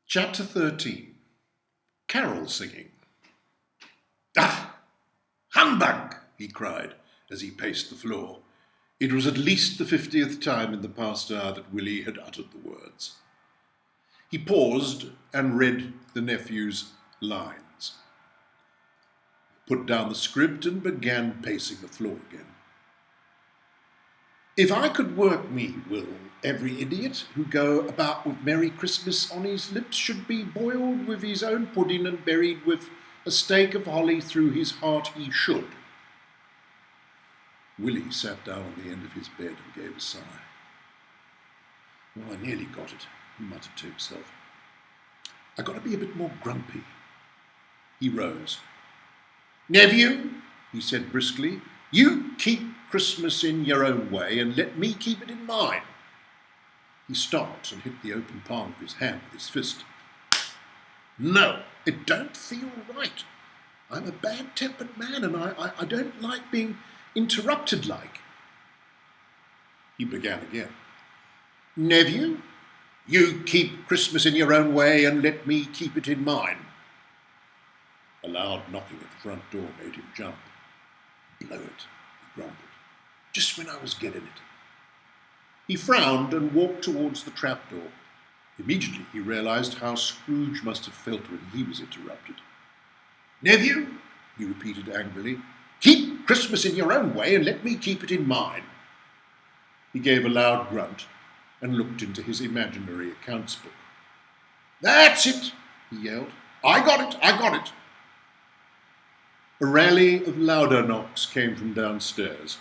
Chapter 13. Carol Singing. "Ah! Humbug!" he cried as he paced the floor. It was at least the 50th time in the past hour that Willie had uttered the words. He paused and read the nephew's lines, put down the script and began pacing the floor again. "If I could work me will, every idiot who go about with Merry Christmas on his lips should be boiled with his own pudding and buried with a stake of holly through his heart he should." Willie sat down on the end of his bed and gave a sigh. "Well, I nearly got it," he muttered to himself. "I got to be a bit more grumpy." He rose. "Nephew," he said briskly, "you keep Christmas in your own way and let me keep it in mine." He stopped and hit the open palm of his hand with his fist. "No, it don't feel right. I'm a bad-tempered man and I don't like being interrupted like." He began again. "Nephew, you keep Christmas in your own way and let me keep it in mine." A loud knocking at the front door made him jump. "Blow it," he grumbled. "Just when I was getting it." He frowned and walked towards the trapdoor. Immediately he realized how Scrooge must have felt when he was interrupted. "Nephew," he repeated angrily, "keep Christmas in your own way and let me keep it in mine." He gave a loud grunt and looked into his imaginary accounts book. "That's it," he yelled. "I got it, I got it." A rally of louder knocks came from downstairs.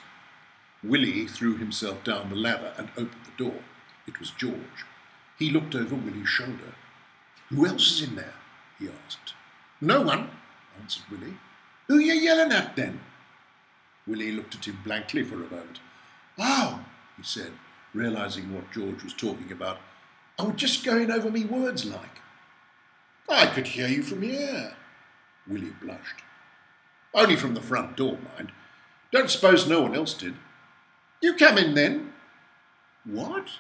Willie threw himself down the ladder and opened the door. It was George. He looked over Willie's shoulder. "Who else is in there?" he asked. "No one," answered Willie. "Who you yelling at, then?" Willie looked at him blankly for a moment. "Oh," he said, realizing what George was talking about. "I was just going over me words like." "I could hear you from here." Willie blushed. "Only from the front door, mind. Don't suppose no one else did. You come in, then." "What?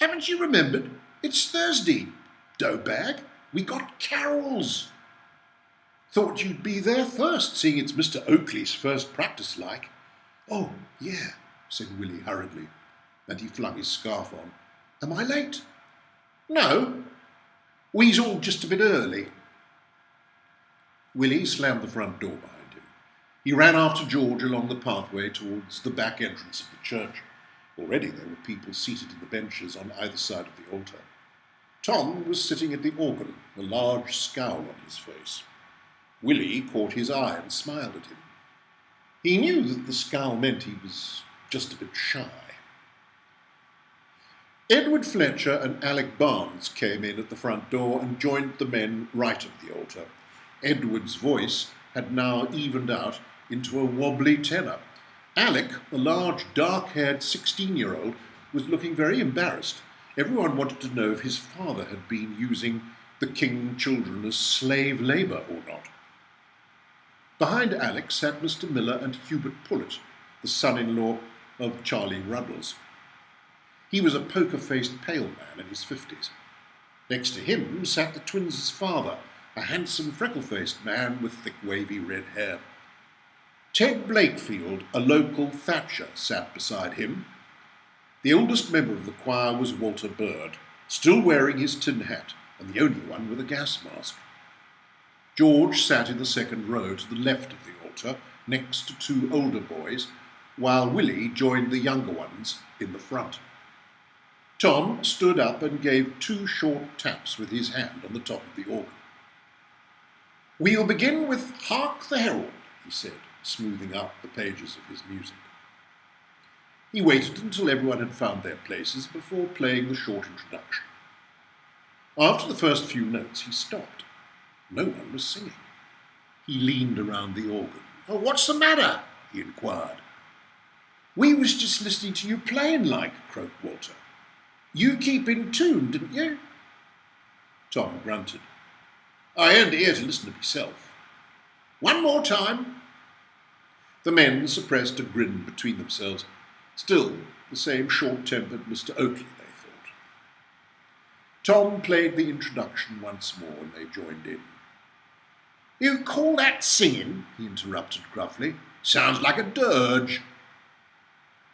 Haven't you remembered? It's Thursday, doughbag. We got carols." "Thought you'd be there first, seeing it's Mr. Oakley's first practice like." "Oh, yeah," said Willie hurriedly, and he flung his scarf on. "Am I late?" "No. We's all just a bit early." Willie slammed the front door behind him. He ran after George along the pathway towards the back entrance of the church. Already there were people seated in the benches on either side of the altar. Tom was sitting at the organ, a large scowl on his face. Willie caught his eye and smiled at him. He knew that the scowl meant he was just a bit shy. Edward Fletcher and Alec Barnes came in at the front door and joined the men right of the altar. Edward's voice had now evened out into a wobbly tenor. Alec, the large, dark-haired 16-year-old, was looking very embarrassed. Everyone wanted to know if his father had been using the King children as slave labour or not. Behind Alec sat Mr. Miller and Hubert Pullet, the son-in-law of Charlie Ruddles. He was a poker-faced pale man in his 50s. Next to him sat the twins' father, a handsome, freckle-faced man with thick, wavy red hair. Ted Blakefield, a local thatcher, sat beside him. The oldest member of the choir was Walter Bird, still wearing his tin hat, and the only one with a gas mask. George sat in the second row to the left of the altar, next to two older boys, while Willie joined the younger ones in the front. Tom stood up and gave two short taps with his hand on the top of the organ. "We'll begin with Hark the Herald," he said, smoothing out the pages of his music. He waited until everyone had found their places before playing the short introduction. After the first few notes, he stopped. No one was singing. He leaned around the organ. "Oh, what's the matter?" he inquired. "We was just listening to you playing like," croaked Walter. "You keep in tune, didn't you?" Tom grunted. "I ain't here to listen to myself." "One more time." The men suppressed a grin between themselves. Still the same short-tempered Mr. Oakley, they thought. Tom played the introduction once more, and they joined in. "You call that singing?" he interrupted gruffly. "Sounds like a dirge."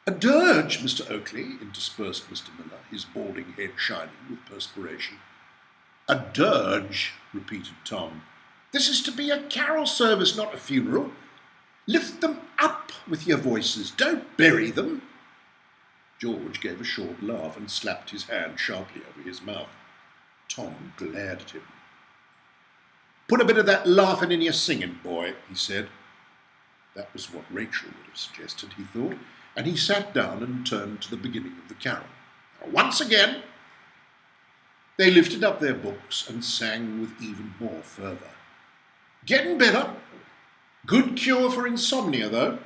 "A dirge, Mr. Oakley," interspersed Mr. Miller, his balding head shining with perspiration. "A dirge," repeated Tom. "This is to be a carol service, not a funeral. Lift them up with your voices. Don't bury them." George gave a short laugh and slapped his hand sharply over his mouth. Tom glared at him. "Put a bit of that laughing in your singing, boy," he said. That was what Rachel would have suggested, he thought, and he sat down and turned to the beginning of the carol. "Once again." They lifted up their books and sang with even more fervour. "Getting better. Good cure for insomnia, though.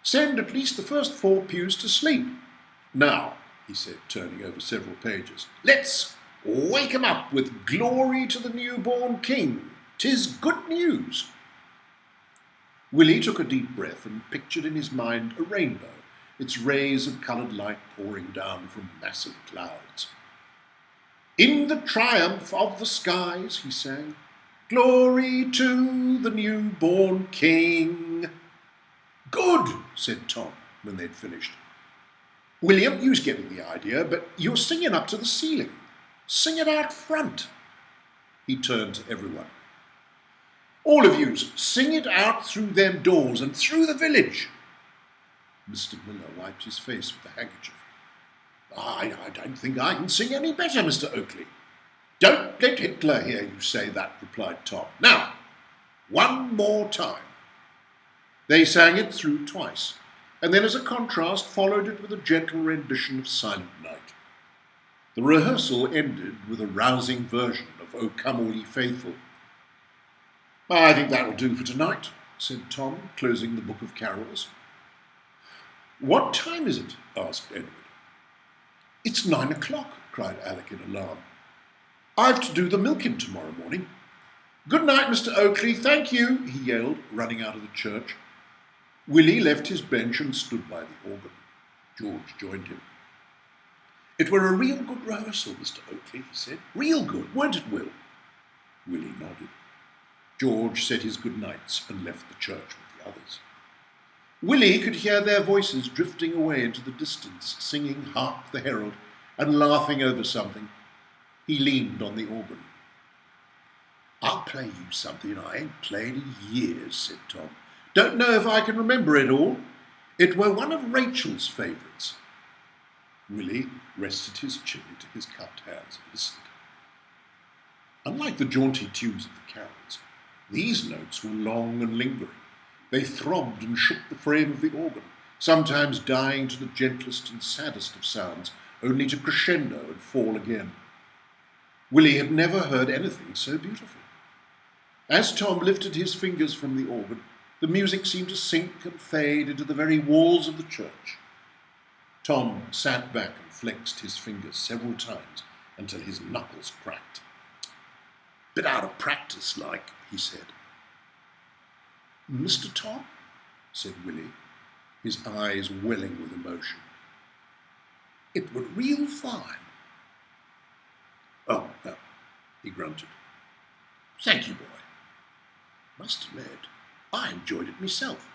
Send at least the first 4 pews to sleep. Now," he said, turning over several pages, "let's wake 'em up with Glory to the Newborn King. 'Tis good news." Willie took a deep breath and pictured in his mind a rainbow, its rays of coloured light pouring down from massive clouds. "In the triumph of the skies," he sang, "glory to the newborn King." "Good," said Tom, when they'd finished. "William, you's getting the idea, but you're singing up to the ceiling. Sing it out front." He turned to everyone. "All of yous, sing it out through them doors and through the village." Mr. Miller wiped his face with a handkerchief. I don't think I can sing any better, Mr. Oakley." "Don't let Hitler hear you say that," replied Tom. "Now, one more time." They sang it through twice, and then as a contrast followed it with a gentle rendition of Silent Night. The rehearsal ended with a rousing version of "O Come All Ye Faithful." "I think that'll do for tonight," said Tom, closing the book of carols. "What time is it?" asked Edward. "It's 9 o'clock," cried Alec in alarm. "I've to do the milking tomorrow morning. Good night, Mr. Oakley, thank you," he yelled, running out of the church. Willie left his bench and stood by the organ. George joined him. "It were a real good rehearsal, Mr. Oakley," he said. "Real good, weren't it, Will?" Willie nodded. George said his good nights and left the church with the others. Willie could hear their voices drifting away into the distance, singing "Hark the Herald" and laughing over something. He leaned on the organ. "I'll play you something I ain't played in years," said Tom. "Don't know if I can remember it all. It were one of Rachel's favourites." Willie rested his chin into his cupped hands and listened. Unlike the jaunty tunes of the carols, these notes were long and lingering. They throbbed and shook the frame of the organ, sometimes dying to the gentlest and saddest of sounds, only to crescendo and fall again. Willie had never heard anything so beautiful. As Tom lifted his fingers from the organ, the music seemed to sink and fade into the very walls of the church. Tom sat back and flexed his fingers several times until his knuckles cracked. "Bit out of practice, like," he said. "Mr. Tom?" said Willie, his eyes welling with emotion. "It were real fine." "Oh, no," he grunted. "Thank you, boy. Must admit, I enjoyed it myself."